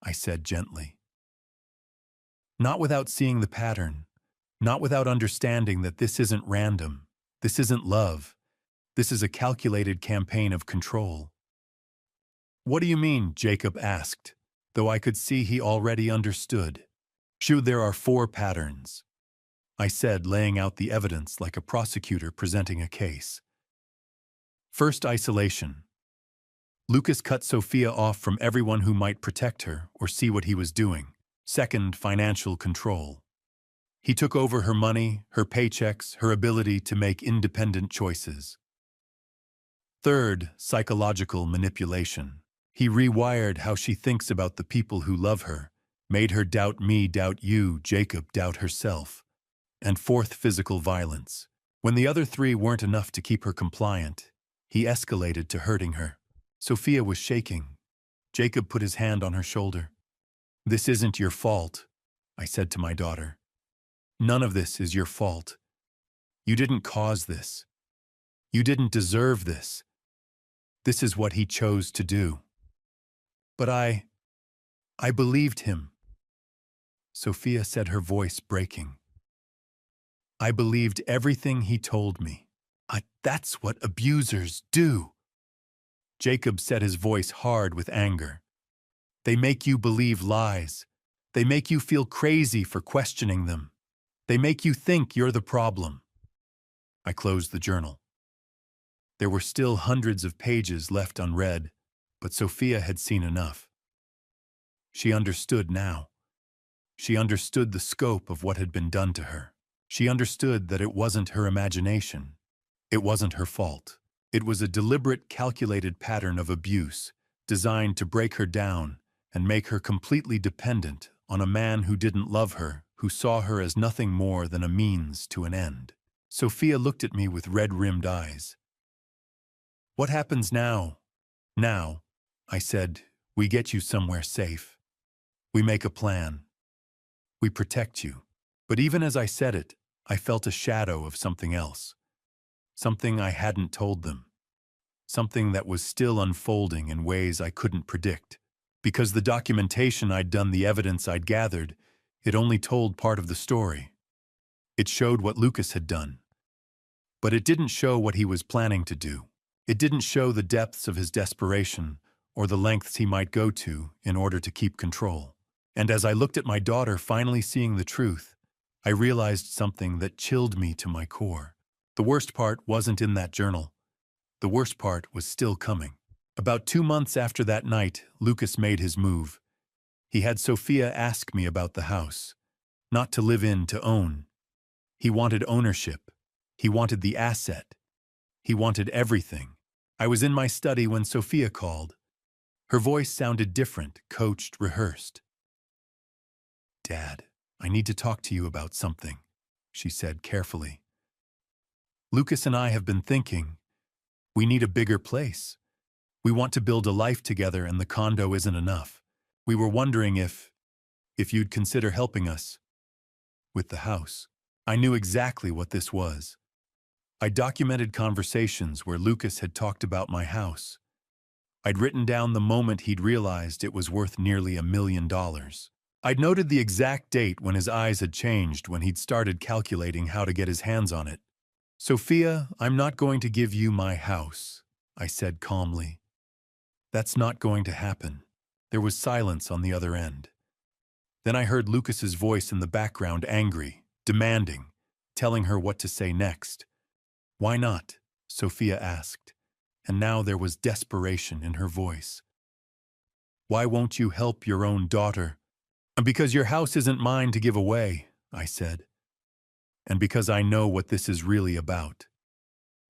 I said gently. Not without seeing the pattern, not without understanding that this isn't random, this isn't love, this is a calculated campaign of control. "What do you mean?" Jacob asked, though I could see he already understood. "Sure, there are 4 patterns," I said, laying out the evidence like a prosecutor presenting a case. First, isolation. Lucas cut Sophia off from everyone who might protect her or see what he was doing. Second, financial control. He took over her money, her paychecks, her ability to make independent choices. Third, psychological manipulation. He rewired how she thinks about the people who love her, made her doubt me, doubt you, Jacob, doubt herself. And fourth, physical violence. When the other 3 weren't enough to keep her compliant, he escalated to hurting her. Sophia was shaking. Jacob put his hand on her shoulder. "This isn't your fault," I said to my daughter. None of this is your fault. You didn't cause this. You didn't deserve this. This is what he chose to do. But I believed him. Sophia said, her voice breaking. I believed everything he told me. That's what abusers do. Jacob said, his voice hard with anger. They make you believe lies. They make you feel crazy for questioning them. They make you think you're the problem. I closed the journal. There were still hundreds of pages left unread, but Sophia had seen enough. She understood now. She understood the scope of what had been done to her. She understood that it wasn't her imagination. It wasn't her fault. It was a deliberate, calculated pattern of abuse designed to break her down and make her completely dependent on a man who didn't love her, who saw her as nothing more than a means to an end. Sophia looked at me with red-rimmed eyes. What happens now? Now, I said, we get you somewhere safe. We make a plan. We protect you. But even as I said it, I felt a shadow of something else. Something I hadn't told them. Something that was still unfolding in ways I couldn't predict. Because the documentation I'd done, the evidence I'd gathered, it only told part of the story. It showed what Lucas had done. But it didn't show what he was planning to do. It didn't show the depths of his desperation or the lengths he might go to in order to keep control. And as I looked at my daughter finally seeing the truth, I realized something that chilled me to my core. The worst part wasn't in that journal. The worst part was still coming. About 2 months after that night, Lucas made his move. He had Sophia ask me about the house. Not to live in, to own. He wanted ownership. He wanted the asset. He wanted everything. I was in my study when Sophia called. Her voice sounded different, coached, rehearsed. Dad, I need to talk to you about something, she said carefully. Lucas and I have been thinking. We need a bigger place. We want to build a life together and the condo isn't enough. We were wondering if you'd consider helping us with the house. I knew exactly what this was. I documented conversations where Lucas had talked about my house. I'd written down the moment he'd realized it was worth nearly $1 million. I'd noted the exact date when his eyes had changed when he'd started calculating how to get his hands on it. Sophia, I'm not going to give you my house, I said calmly. That's not going to happen. There was silence on the other end. Then I heard Lucas's voice in the background, angry, demanding, telling her what to say next. Why not? Sophia asked, and now there was desperation in her voice. Why won't you help your own daughter? Because your house isn't mine to give away, I said. And because I know what this is really about.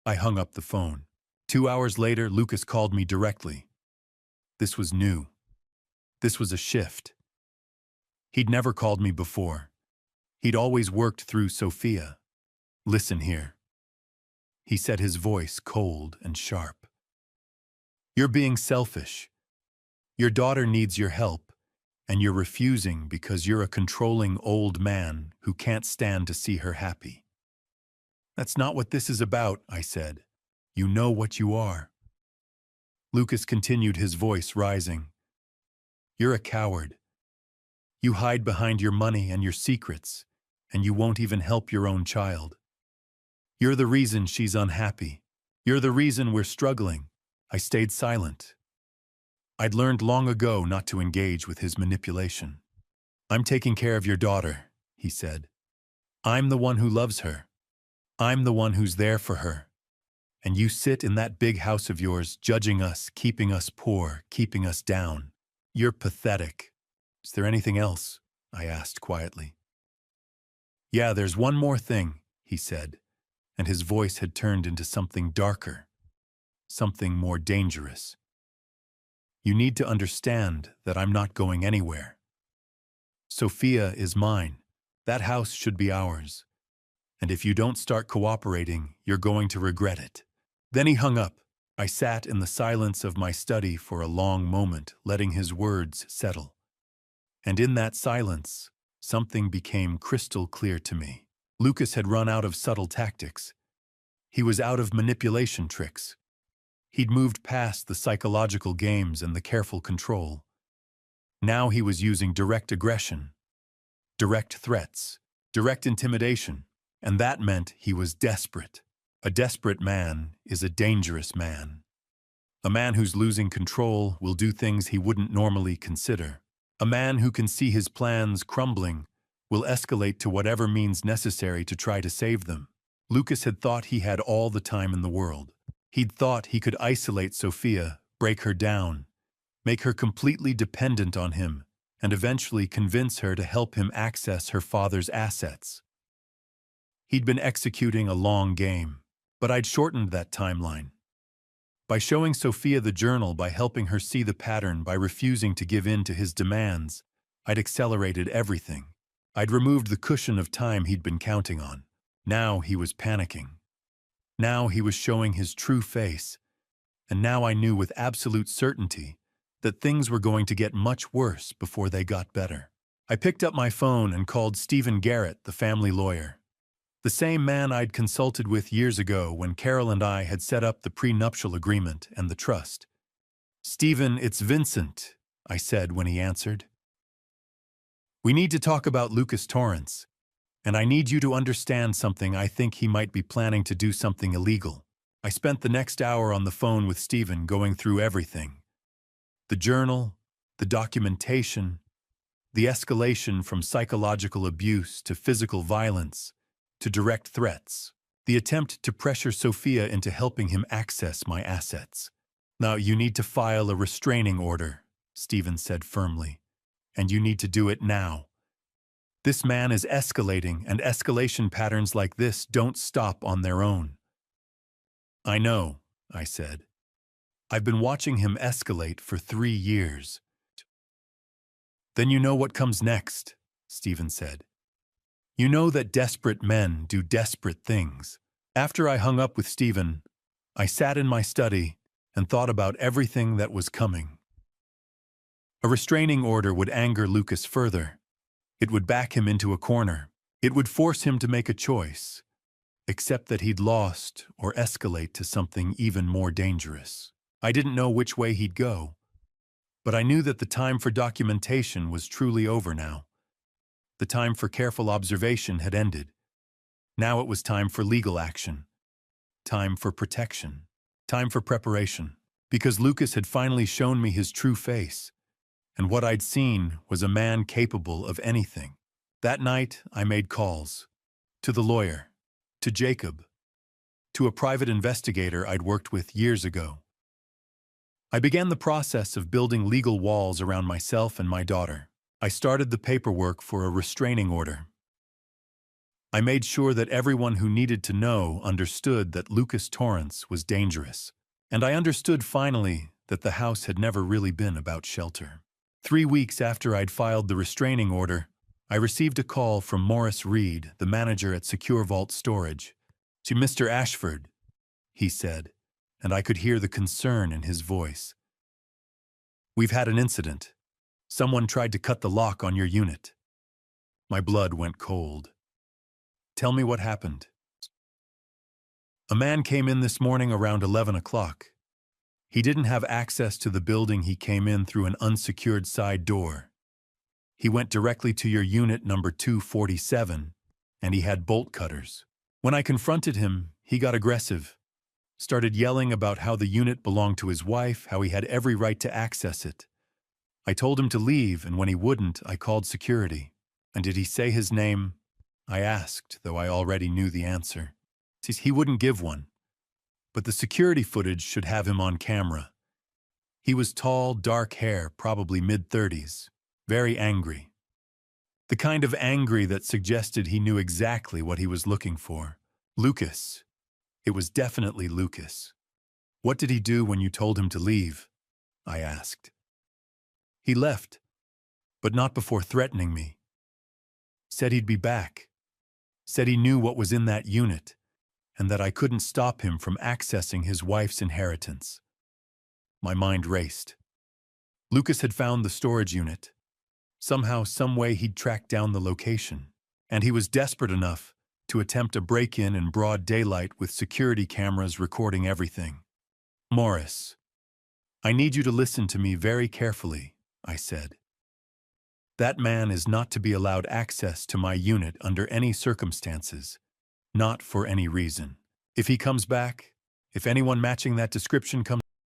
I hung up the phone. 2 hours later, Lucas called me directly. This was new. This was a shift. He'd never called me before. He'd always worked through Sophia. Listen here. He said, his voice cold and sharp. You're being selfish. Your daughter needs your help, and you're refusing because you're a controlling old man who can't stand to see her happy. That's not what this is about, I said. You know what you are. Lucas continued, his voice rising. You're a coward. You hide behind your money and your secrets, and you won't even help your own child. You're the reason she's unhappy. You're the reason we're struggling. I stayed silent. I'd learned long ago not to engage with his manipulation. I'm taking care of your daughter, he said. I'm the one who loves her. I'm the one who's there for her. And you sit in that big house of yours, judging us, keeping us poor, keeping us down. You're pathetic. Is there anything else? I asked quietly. Yeah, there's one more thing, he said, and his voice had turned into something darker, something more dangerous. You need to understand that I'm not going anywhere. Sophia is mine. That house should be ours. And if you don't start cooperating, you're going to regret it. Then he hung up. I sat in the silence of my study for a long moment, letting his words settle. And in that silence, something became crystal clear to me. Lucas had run out of subtle tactics. He was out of manipulation tricks. He'd moved past the psychological games and the careful control. Now he was using direct aggression, direct threats, direct intimidation, and that meant he was desperate. A desperate man is a dangerous man. A man who's losing control will do things he wouldn't normally consider. A man who can see his plans crumbling will escalate to whatever means necessary to try to save them. Lucas had thought he had all the time in the world. He'd thought he could isolate Sophia, break her down, make her completely dependent on him, and eventually convince her to help him access her father's assets. He'd been executing a long game, but I'd shortened that timeline. By showing Sophia the journal, by helping her see the pattern, by refusing to give in to his demands, I'd accelerated everything. I'd removed the cushion of time he'd been counting on. Now he was panicking. Now he was showing his true face, and now I knew with absolute certainty that things were going to get much worse before they got better. I picked up my phone and called Stephen Garrett, the family lawyer. The same man I'd consulted with years ago when Carol and I had set up the prenuptial agreement and the trust. "Stephen, it's Vincent," I said when he answered. "We need to talk about Lucas Torrance, and I need you to understand something. I think he might be planning to do something illegal." I spent the next hour on the phone with Stephen going through everything. The journal, the documentation, the escalation from psychological abuse to physical violence, to direct threats, the attempt to pressure Sophia into helping him access my assets. "Now, you need to file a restraining order," Stephen said firmly, "and you need to do it now. This man is escalating, and escalation patterns like this don't stop on their own." "I know," I said. "I've been watching him escalate for 3 years." "Then you know what comes next," Stephen said. "You know that desperate men do desperate things." After I hung up with Stephen, I sat in my study and thought about everything that was coming. A restraining order would anger Lucas further. It would back him into a corner. It would force him to make a choice, except that he'd lost or escalate to something even more dangerous. I didn't know which way he'd go, but I knew that the time for documentation was truly over now. The time for careful observation had ended. Now it was time for legal action, time for protection, time for preparation, because Lucas had finally shown me his true face, and what I'd seen was a man capable of anything. That night, I made calls to the lawyer, to Jacob, to a private investigator I'd worked with years ago. I began the process of building legal walls around myself and my daughter. I started the paperwork for a restraining order. I made sure that everyone who needed to know understood that Lucas Torrance was dangerous. And I understood finally that the house had never really been about shelter. 3 weeks after I'd filed the restraining order, I received a call from Morris Reed, the manager at Secure Vault Storage. "To Mr. Ashford," he said, and I could hear the concern in his voice. "We've had an incident. Someone tried to cut the lock on your unit." My blood went cold. "Tell me what happened." "A man came in this morning around 11 o'clock. He didn't have access to the building. He came in through an unsecured side door. He went directly to your unit number 247, and he had bolt cutters. When I confronted him, he got aggressive, started yelling about how the unit belonged to his wife, how he had every right to access it. I told him to leave, and when he wouldn't, I called security." "And did he say his name?" I asked, though I already knew the answer. "He wouldn't give one, but the security footage should have him on camera. He was tall, dark hair, probably mid-30s, very angry. The kind of angry that suggested he knew exactly what he was looking for. Lucas. It was definitely Lucas." "What did he do when you told him to leave?" I asked. "He left, but not before threatening me. Said he'd be back. Said he knew what was in that unit, and that I couldn't stop him from accessing his wife's inheritance." My mind raced. Lucas had found the storage unit. Somehow, some way he'd tracked down the location. And he was desperate enough to attempt a break-in in broad daylight with security cameras recording everything. Morris, I need you to listen to me very carefully, I said. That man is not to be allowed access to my unit under any circumstances, not for any reason. If he comes back, if anyone matching that description comes